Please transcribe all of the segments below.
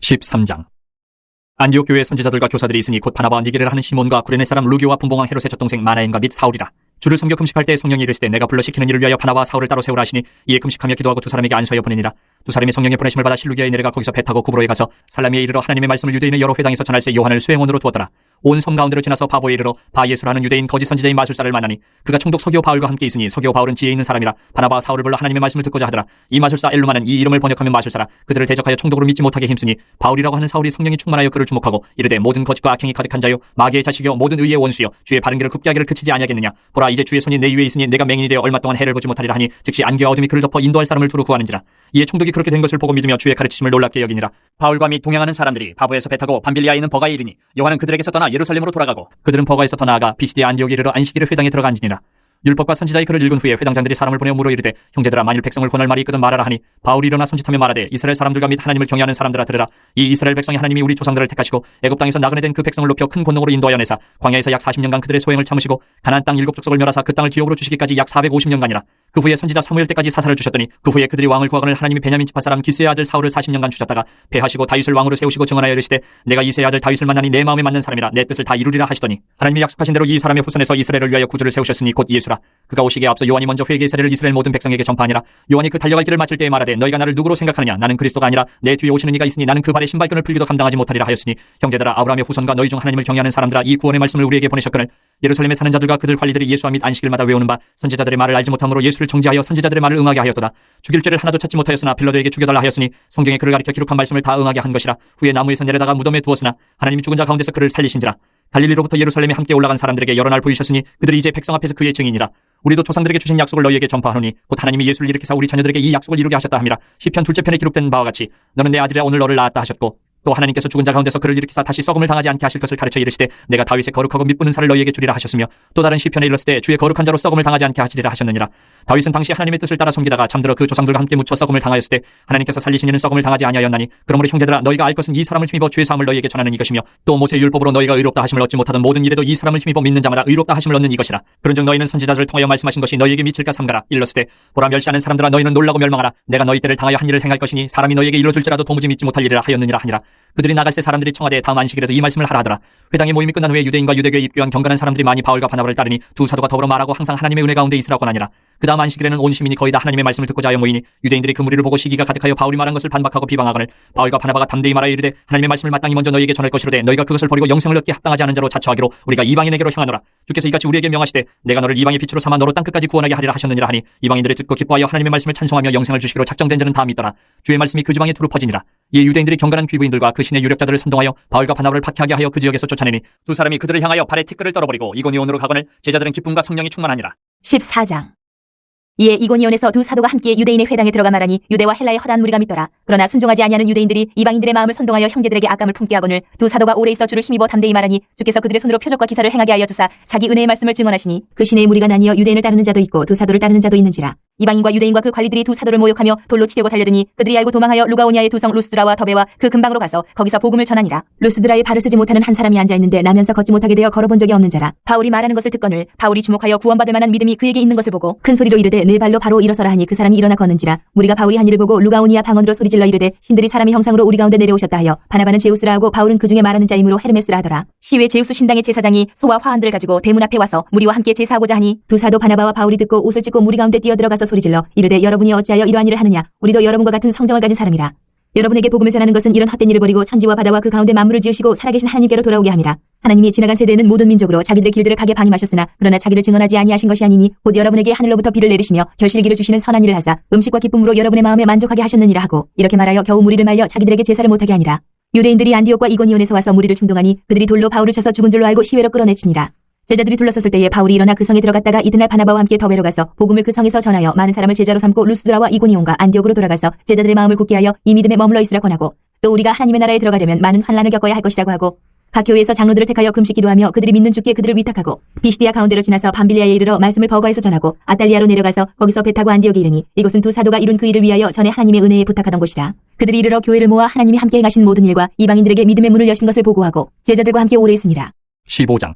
13장. 안디옥 교회의 선지자들과 교사들이 있으니 곧 바나바와 니게를 하는 시몬과 구레네 사람 루교와 분봉왕 헤롯의 젖동생 마나엔과 및 사울이라. 주를 섬겨 금식할 때 성령이 이르시되 내가 불러 시키는 일을 위하여 바나바와 사울을 따로 세우라 하시니 이에 금식하며 기도하고 두 사람에게 안수하여 보내니라. 두 사람이 성령의 보내심을 받아 실루기아에 내려가 거기서 배 타고 구브로에 가서 살라미에 이르러 하나님의 말씀을 유대인의 여러 회당에서 전할새 요한을 수행원으로 두었더라. 온 섬 가운데로 지나서 바보에 이르러 바예수라는 유대인 거짓 선지자인 마술사를 만나니 그가 총독 서기오 바울과 함께 있으니 서기오 바울은 지혜 있는 사람이라 바나바와 사울을 불러 하나님의 말씀을 듣고자 하더라. 이 마술사 엘루마는 이 이름을 번역하면 마술사라. 그들을 대적하여 총독으로 믿지 못하게 힘쓰니 바울이라고 하는 사울이 성령이 충만하여 그를 주목하고 이르되 모든 거짓과 악행이 가득한 자요 마귀의 자식이요 모든 의의 원수요 주의 바른 길을 굽게 하기를 그치지 아니하겠느냐. 보라 이제 주의 손이 내 위에 있으니 내가 맹인이 되어 얼마 동안 해를 보지 못하리라 하니 즉시 안개와 어둠이 그를 덮어 인도할 사람을 두루 구하는지라. 이에 총독이 그렇게 된 것을 보고 믿으며 주의 가르치심을 놀랍게 여기니라. 바울과 및 동행하는 사람들이 바보에서 배 타고 밤빌리아에 있는 버가에 이르니 요한은 그들에게서 떠나 예루살렘으로 돌아가고 그들은 버가에서 더 나아가 비시디아 안디옥에 이르러 안식일의 회당에 들어간지니라. 율법과 선지자의 글을 읽은 후에 회당장들이 사람을 보내어 물어 이르되 형제들아 만일 백성을 권할 말이 있거든 말하라 하니 바울이 일어나 손짓하며 말하되 이스라엘 사람들과 및 하나님을 경외하는 사람들아 들으라. 이 이스라엘 백성이 하나님이 우리 조상들을 택하시고 애굽 땅에서 나그네 된 그 백성을 높여 큰 권능으로 인도하여 내사 광야에서 약 40년간 그들의 소행을 참으시고 가나안 땅 7족속을 멸하사 그 땅을 기업으로 주시기까지 약 450년간이라. 그 후에 선지자 사무엘 때까지 사사를 주셨더니 그 후에 그들이 왕을 구하거늘 하나님이 베냐민 지파 사람 기스의 아들 사울을 40년간 주셨다가 패하시고 다윗을 왕으로 세우시고 증언하여 이르시되 내가 이새의 아들 다윗을 만나니 내 마음에 맞는 사람이라 내 뜻을 다 이루리라 하시더니 하나님이 약속하신 대로 이 사람의 후손에서 이스라엘을 위하여 구주를 세우셨으니 곧 예수라. 그가 오시기에 앞서 요한이 먼저 회개의 세례를 이스라엘 모든 백성에게 전파하니라. 요한이 그 달려갈 길을 마칠 때에 말하되 너희가 나를 누구로 생각하느냐. 나는 그리스도가 아니라 내 뒤에 오시는 이가 있으니 나는 그 발의 신발끈을 풀기도 감당하지 못하리라 하였으니 형제들아 아브라함의 후손과 너희 중 하나님을 경외하는 사람들아 이 구원의 말씀을 우리에게 보내셨거늘 예루살렘에 사는 자들과 그들 관리들이 예수와 및 안식일마다 외우는 바 선지자들의 말을 알지 못함으로 예수를 정죄하여 선지자들의 말을 응하게 하였도다. 죽일 죄를 하나도 찾지 못하였으나 빌라도에게 죽여달라 하였으니 성경에 그를 가리켜 기록한 말씀을 다 응하게 한 것이라. 후에 나무에서 내려다가 무덤에 두었으나 하나님이 죽은 자 가운데서 그를 살리신지라. 갈릴리로부터 예루살렘에 함께 올라간 사람들에게 여러 날 보이셨으니 그들이 이제 백성 앞에서 그의 증인이라. 우리도 조상들에게 주신 약속을 너희에게 전파하노니 곧 하나님이 예수를 일으키사 우리 자녀들에게 이 약속을 이루게 하셨다 함이라. 시편 2째 편에 기록된 바와 같이 너는 내 아들이라 오늘 너를 낳았다 하셨고 또 하나님께서 죽은 자 가운데서 그를 일으키사 다시 썩음을 당하지 않게 하실 것을 가르쳐 이르시되 내가 다윗의 거룩하고 밑부는 살을 너희에게 주리라 하셨으며 또 다른 시편에 일렀을 때 주의 거룩한 자로 썩음을 당하지 않게 하시리라 하셨느니라. 다윗은 당시 하나님의 뜻을 따라 섬기다가 잠들어 그 조상들과 함께 묻혀 썩음을 당하였을 때 하나님께서 살리신 이는 썩음을 당하지 아니하였나니 그러므로 형제들아 너희가 알 것은 이 사람을 힘입어 죄 사함을 너희에게 전하는 이것이며 또 모세 율법으로 너희가 의롭다 하심을 얻지 못하던 모든 일에도 이 사람을 힘입어 믿는 자마다 의롭다 하심을 얻는 이것이라. 그런즉 너희는 선지자들을 통하여 말씀하신 것이 너희에게 미칠까 삼가라. 일렀을 때 보라 멸시하는 사람들아 너희는 놀라고 멸망하라. 내가 너희 때를 당하여 한 일을 행할 것이니 사람이 너희에게 이뤄줄지라도 도무지 믿지 못할 일이라 하였느니라 하니라. 그들이 나갈 때 사람들이 청하되 다음 안식일에도 이 말씀을 하라 하더라. 회당의 모임이 끝난 후에 유대인과 유대교에 입교한 경건한 사람들이 많이 바울과 바나바를 따르니 두 사도가 더불어 말하고 항상 하나님의 은혜 가운데 있으라고 하니라. 그 다음 안식일에는 온 시민이 거의 다 하나님의 말씀을 듣고자 하여 모이니 유대인들이 그 무리를 보고 시기가 가득하여 바울이 말한 것을 반박하고 비방하거늘 바울과 바나바가 담대히 말하여 이르되 하나님의 말씀을 마땅히 먼저 너희에게 전할 것이로되 너희가 그것을 버리고 영생을 얻기 합당하지 않은 자로 자처하기로 우리가 이방인에게로 향하노라. 주께서 이같이 우리에게 명하시되 내가 너를 이방의 빛으로 삼아 너로 땅끝까지 구원하게 하리라 하셨느니라 하니 이방인들이 듣고 기뻐하여 하나님의 말씀을 찬송하며 영생을 주시기로 작정된 자는 다 믿더라. 주의 말씀이 그 지방에 두루 퍼지니라. 이에 유대인들이 경건한 귀부인들과 그 신의 유력자들을 선동하여 바울과 바나바를 박해하게 하여 그 지역에서 쫓아내니 두 사람이 그들을 향하여 발에 티끌을 떨어버리고 이고니온으로 가거늘 제자들은 기쁨과 성령이 충만하니라. 14장. 이에 이고니온에서 두 사도가 함께 유대인의 회당에 들어가 말하니 유대와 헬라의 허다한 무리가 믿더라. 그러나 순종하지 아니하는 유대인들이 이방인들의 마음을 선동하여 형제들에게 악감을 품게 하거늘 두 사도가 오래 있어 주를 힘입어 담대히 말하니 주께서 그들의 손으로 표적과 기사를 행하게 하여 주사 자기 은혜의 말씀을 증언하시니 그 신의 무리가 나뉘어 유대인을 따르는 자도 있고 두 사도를 따르는 자도 있는지라. 이방인과 유대인과 그 관리들이 두 사도를 모욕하며 돌로 치려고 달려드니 그들이 알고 도망하여 루가오니아의 두 성 루스드라와 더베와 그 근방으로 가서 거기서 복음을 전하니라. 루스드라에 발을 쓰지 못하는 한 사람이 앉아있는데 나면서 걷지 못하게 되어 걸어본 적이 없는 자라. 바울이 말하는 것을 듣거늘 바울이 주목하여 구원받을 만한 믿음이 그에게 있는 것을 보고 큰 소리로 이르되 네 발로 바로 일어서라 하니 그 사람이 일어나 걷는지라. 무리가 바울이 한 일을 보고 루가오니아 방언으로 소리질러 이르되 신들이 사람의 형상으로 우리 가운데 내려오셨다 하여 바나바는 제우스라 하고 바울은 그 중에 말하는 자이므로 헤르메스라 하더라. 시외 제우스 신당의 제사장이 소와 화환들을 가지고 대문 앞에 와서 무리와 함께 제사하고자 하니 두 사도 바나바와 바울이 듣고 옷을 찢고 무리 가운데 뛰어들어가서 소리질러 이르되 여러분이 어찌하여 이러한 일을 하느냐. 우리도 여러분과 같은 성정을 가진 사람이라. 여러분에게 복음을 전하는 것은 이런 헛된 일을 버리고 천지와 바다와 그 가운데 만물을 지으시고 살아계신 하나님께로 돌아오게 함이라. 하나님이 지나간 세대에는 모든 민족으로 자기들의 길들을 가게 방임하셨으나 그러나 자기를 증언하지 아니하신 것이 아니니 곧 여러분에게 하늘로부터 비를 내리시며 결실기를 주시는 선한 일을 하사 음식과 기쁨으로 여러분의 마음에 만족하게 하셨느니라 하고 이렇게 말하여 겨우 무리를 말려 자기들에게 제사를 못하게 하니라. 유대인들이 안디옥과 이고니온에서 와서 무리를 충동하니 그들이 돌로 바울을 쳐서 죽은 줄로 알고 시외로 끌어내치니라. 제자들이 둘러섰을 때에 바울이 일어나 그 성에 들어갔다가 이튿날 바나바와 함께 더베로 가서 복음을 그 성에서 전하여 많은 사람을 제자로 삼고 루스드라와 이고니온과 안디옥으로 돌아가서 제자들의 마음을 굳게 하여 이 믿음에 머물러 있으라 권하고 또 우리가 하나님의 나라에 들어가려면 많은 환난을 겪어야 할 것이라고 하고 각 교회에서 장로들을 택하여 금식 기도하며 그들이 믿는 주께 그들을 위탁하고 비시디아 가운데로 지나서 밤빌리아에 이르러 말씀을 버가에서 전하고 아달리아로 내려가서 거기서 배 타고 안디옥에 이르니 이곳은 두 사도가 이룬 그 일을 위하여 전에 하나님의 은혜에 부탁하던 곳이라. 그들이 이르러 교회를 모아 하나님이 함께 행하신 모든 일과 이방인들에게 믿음의 문을 여신 것을 보고하고 제자들과 함께 오래 있으니라. 15장.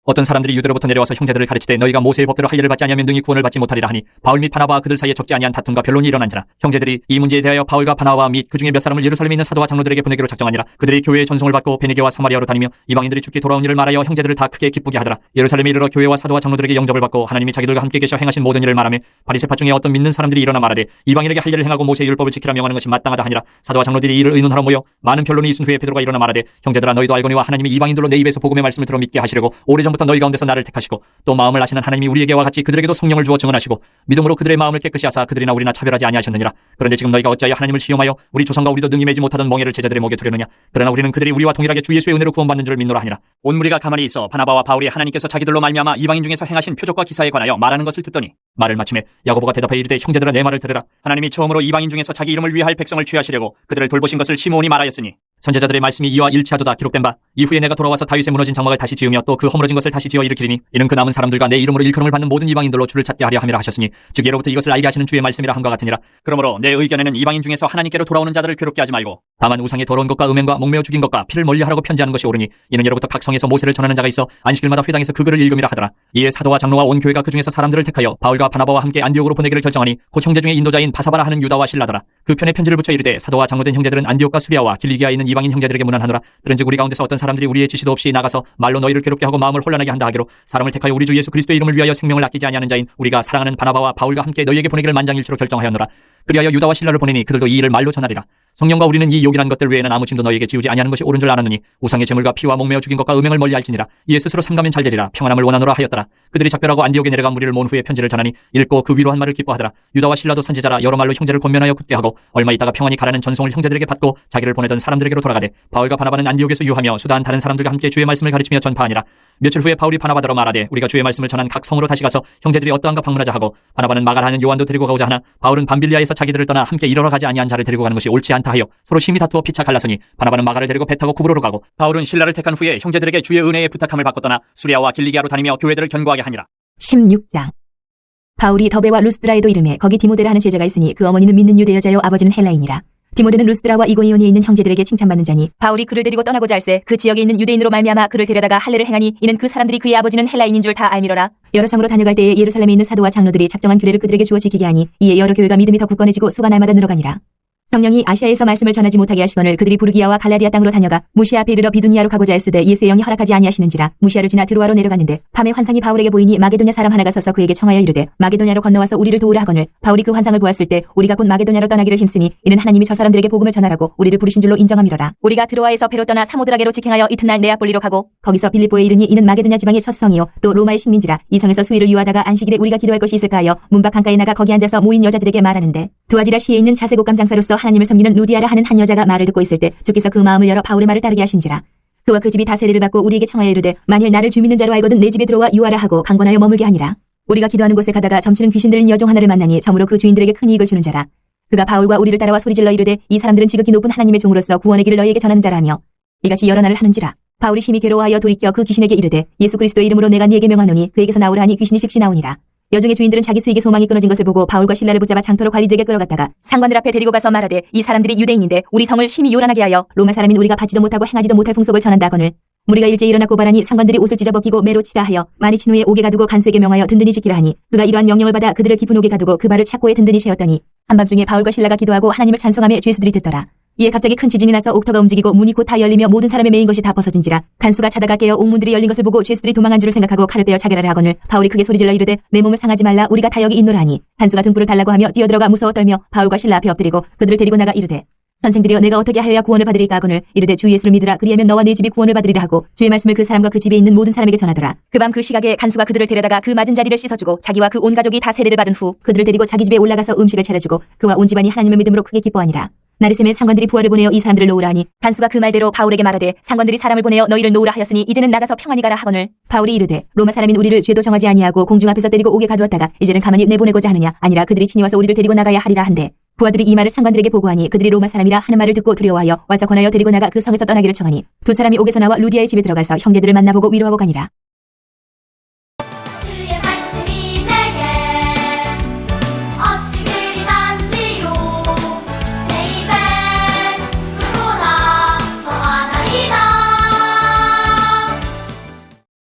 어떤 사람들이 유대로부터 내려와서 형제들을 가르치되 너희가 모세의 법대로 할 일을 받지 아니하면 능히 구원을 받지 못하리라 하니 바울 및 바나바와 그들 사이에 적지 아니한 다툼과 변론이 일어난지라. 형제들이 이 문제에 대하여 바울과 바나바 및 그 중에 몇 사람을 예루살렘에 있는 사도와 장로들에게 보내기로 작정하니라. 그들이 교회의 전송을 받고 베니게와 사마리아로 다니며 이방인들이 죽게 돌아온 일을 말하여 형제들을 다 크게 기쁘게 하더라. 예루살렘에 이르러 교회와 사도와 장로들에게 영접을 받고 하나님이 자기들과 함께 계셔 행하신 모든 일을 말하며 바리새파 중에 어떤 믿는 사람들이 일어나 말하되 이방인에게 할 일을 행하고 모세의 율법을 지키라 명하는 것이 마땅하다 하니라. 사도와 장로들이 이를 의논하러 모여 많은 변론이 있은 후에 베드로가 일어나 말하되 형제들아 너희도 알거니와 하나님이 이방인들로 내 입에서 복음의 말씀을 들어 믿게 하시려고 오래전부터 너희 가운데서 나를 택하시고 또 마음을 아시는 하나님이 우리에게와 같이 그들에게도 성령을 주어 증언하시고 믿음으로 그들의 마음을 깨끗이 하사 그들이나 우리나 차별하지 아니하셨느니라. 그런데 지금 너희가 어찌하여 하나님을 시험하여 우리 조상과 우리도 능히 매지 못하던 멍에를 제자들의 목에 두려느냐. 그러나 우리는 그들이 우리와 동일하게 주 예수의 은혜로 구원받는 줄을 믿노라 하니라. 온 무리가 가만히 있어 바나바와 바울이 하나님께서 자기들로 말미암아 이방인 중에서 행하신 표적과 기사에 관하여 말하는 것을 듣더니 말을 마침에 야고보가 대답하여 이르되 형제들아 내 말을 들으라. 하나님이 처음으로 이방인 중에서 자기 이름을 위할 백성을 취하시려고 그들을 돌보신 것을 시므온이 말하였으니 선제자들의 말씀이 이와 일치하도다 기록된 바 이후에 내가 돌아와서 다윗의 무너진 장막을 다시 지으며 또 그 허물어진 것을 다시 지어 일으키리니 이는 그 남은 사람들과 내 이름으로 일컬음을 받는 모든 이방인들로 주를 찾게 하려 함이라 하셨으니 즉 예로부터 이것을 알게 하시는 주의 말씀이라 함과 같으니라. 그러므로 내 의견에는 이방인 중에서 하나님께로 돌아오는 자들을 괴롭게 하지 말고 다만 우상의 더러운 것과 음행과 목매어 죽인 것과 피를 멀리하라고 편지하는 것이 옳으니 이는 예로부터 각 성에서 모세를 전하는 자가 있어 안식일마다 회당에서 그 글을 읽음이라 하더라. 이에 사도와 장로와 온 교회가 그 중에서 사람들을 택하여 바울과 바나바와 함께 안디옥으로 보내기를 결정하니 곧 형제 중에 인도자인 바사바라 하는 유다와 실라더라. 그 편에 편지를 붙여 이르되 사도와 장로된 형제들은 안디옥과 수리아와 길리기아에 있는 이방인 형제들에게 문안하노라. 들은즉 우리 가운데서 어떤 사람들이 우리의 지시도 없이 나가서 말로 너희를 괴롭게 하고 마음을 혼란하게 한다 하기로 사람을 택하여 우리 주 예수 그리스도의 이름을 위하여 생명을 아끼지 아니하는 자인 우리가 사랑하는 바나바와 바울과 함께 너희에게 보내기를 만장일치로 결정하였노라. 그리하여 유다와 실라를 보내니 그들도 이 일을 말로 전하리라. 성령과 우리는 이 욕이란 것들 외에는 아무 짐도 너희에게 지우지 아니하는 것이 옳은 줄 아느니 우상의 제물과 피와 목매어 죽인 것과 음행을 멀리할지니라. 이에 스스로 삼가면 잘되리라. 평안함을 원하노라 하였더라. 그들이 작별하고 안디옥에 내려가 무리를 모은 후에 편지를 전하니 읽고 그 위로한 말을 기뻐하더라. 유다와 실라도 선지자라 여러 말로 형제를 권면하여 굳게 하고 얼마 있다가 평안히 가라는 전송을 형제들에게 받고 자기를 보내던 사람들에게로 돌아가되 바울과 바나바는 안디옥에서 유하며 수다한 다른 사람들과 함께 주의 말씀을 가르치며 전파하니라. 며칠 후에 바울이 바나바더러 말하되 우리가 주의 말씀을 전한 각 성으로 다시 가서 형제들이 어떠한가 방문하자 하고 바나바는 마가라 하는 요한도 데리고 가고자 하나 바울은 밤빌리아에서 자기들을 떠나 함께 일하러 가지 아니한 자를 데리고 가는 것이 옳지 않다 하여 서로 심히 다투어 피차 갈라서니 바나바는 마가를 데리고 배 타고 구브로로 가고 바울은 실라를 택한 후에 형제들에게 주의 은혜의 부탁함을 받고 떠나 수리아와 길리기아로 다니며 교회들을 견고하게 하니라. 16장. 바울이 더베와 루스드라에도 이름에 거기 디모데라 하는 제자가 있으니 그 어머니는 믿는 유대 여자요 아버지는 헬라인이라. 디모데는 루스드라와 이고니온에 있는 형제들에게 칭찬받는 자니 바울이 그를 데리고 떠나고자 할세 그 지역에 있는 유대인으로 말미암아 그를 데려다가 할례를 행하니 이는 그 사람들이 그의 아버지는 헬라인인 줄 다 알미러라. 여러 성으로 다녀갈 때에 예루살렘에 있는 사도와 장로들이 작정한 규례를 그들에게 주어 지키게 하니 이에 여러 교회가 믿음이 더 굳건해지고 수가 날마다 늘어가니라. 성령이 아시아에서 말씀을 전하지 못하게 하시거늘 그들이 부르기아와 갈라디아 땅으로 다녀가 무시아 앞에 이르러 비두니아로 가고자 했으되 예수의 영이 허락하지 아니하시는지라. 무시아를 지나 드로아로 내려갔는데 밤에 환상이 바울에게 보이니 마게도냐 사람 하나가 서서 그에게 청하여 이르되 마게도냐로 건너와서 우리를 도우라 하거늘 바울이 그 환상을 보았을 때 우리가 곧 마게도냐로 떠나기를 힘쓰니 이는 하나님이 저 사람들에게 복음을 전하라고 우리를 부르신 줄로 인정함이로라. 우리가 드로아에서 배로 떠나 사모드라게로 직행하여 이튿날 네아폴리로 가고 거기서 빌립보에 이르니 이는 마게도냐 지방의 첫 성이요 또 로마의 식민지라. 이 성에서 수일을 유하다가 안식일에 우리가 기도할 것이 있을까 하여 문밖 강가에 나가 거기 앉아서 모인 여자들에게 말하는데 두아디라 시에 있는 자세곡감 장사로서 하나님을 섬기는 루디아라 하는 한 여자가 말을 듣고 있을 때 주께서 그 마음을 열어 바울의 말을 따르게 하신지라. 그와 그 집이 다 세례를 받고 우리에게 청하여 이르되 만일 나를 주 믿는 자로 알거든 내 집에 들어와 유하라 하고 강권하여 머물게 하니라. 우리가 기도하는 곳에 가다가 점치는 귀신 들린 여종 하나를 만나니 점으로 그 주인들에게 큰 이익을 주는 자라. 그가 바울과 우리를 따라와 소리질러 이르되 이 사람들은 지극히 높은 하나님의 종으로서 구원의 길을 너희에게 전하는 자라며 이같이 여러 날을 하는지라. 바울이 심히 괴로워하여 돌이켜 그 귀신에게 이르되 예수 그리스도의 이름으로 내가 네게 명하노니 그에게서 나오라 하니 귀신이 즉시 나오니라. 여종의 주인들은 자기 수익의 소망이 끊어진 것을 보고 바울과 실라를 붙잡아 장터로 관리들에게 끌어갔다가 상관들 앞에 데리고 가서 말하되 이 사람들이 유대인인데 우리 성을 심히 요란하게 하여 로마 사람인 우리가 받지도 못하고 행하지도 못할 풍속을 전한다 하거늘 무리가 일제히 일어나 고발하니 상관들이 옷을 찢어벗기고 매로 치라 하여 많이 친 후에 옥에 가두고 간수에게 명하여 든든히 지키라 하니 그가 이러한 명령을 받아 그들을 깊은 옥에 가두고 그 발을 착고에 든든히 채웠더니 한밤중에 바울과 실라가 기도하고 하나님을 찬송하며 죄수들이 듣더라. 이에 갑자기 큰 지진이 나서 옥터가 움직이고 문이 곧 다 열리며 모든 사람의 매인 것이 다 벗어진지라. 간수가 자다가 깨어 옥문들이 열린 것을 보고 죄수들이 도망한 줄을 생각하고 칼을 빼어 자결하라 하거늘 바울이 크게 소리질러 이르되 내 몸을 상하지 말라 우리가 다 여기 있노라 하니 간수가 등불을 달라고 하며 뛰어들어가 무서워 떨며 바울과 실라 앞에 엎드리고 그들을 데리고 나가 이르되 선생들이여 내가 어떻게 하여야 구원을 받으리까 하거늘 이르되 주 예수를 믿으라 그리하면 너와 네 집이 구원을 받으리라 하고 주의 말씀을 그 사람과 그 집에 있는 모든 사람에게 전하더라. 그 밤 그 시각에 간수가 그들을 데려다가 그 맞은 자리를 씻어주고 자기와 그 온 가족이 다 세례를 받은 후 그들을 데리고 자기 집에 올라가서 음식을 차려주고 그와 온 집안이 하나님의 믿음으로 크게 기뻐하니라. 나리샘에 상관들이 부하를 보내어 이 사람들을 놓으라 하니 간수가 그 말대로 바울에게 말하되 상관들이 사람을 보내어 너희를 놓으라 하였으니 이제는 나가서 평안히 가라 하거늘 바울이 이르되 로마 사람인 우리를 죄도 정하지 아니하고 공중 앞에서 때리고 옥에 가두었다가 이제는 가만히 내보내고자 하느냐 아니라 그들이 친히 와서 우리를 데리고 나가야 하리라 한데 부하들이 이 말을 상관들에게 보고하니 그들이 로마 사람이라 하는 말을 듣고 두려워하여 와서 권하여 데리고 나가 그 성에서 떠나기를 청하니 두 사람이 옥에서 나와 루디아의 집에 들어가서 형제들을 만나보고 위로하고 가니라.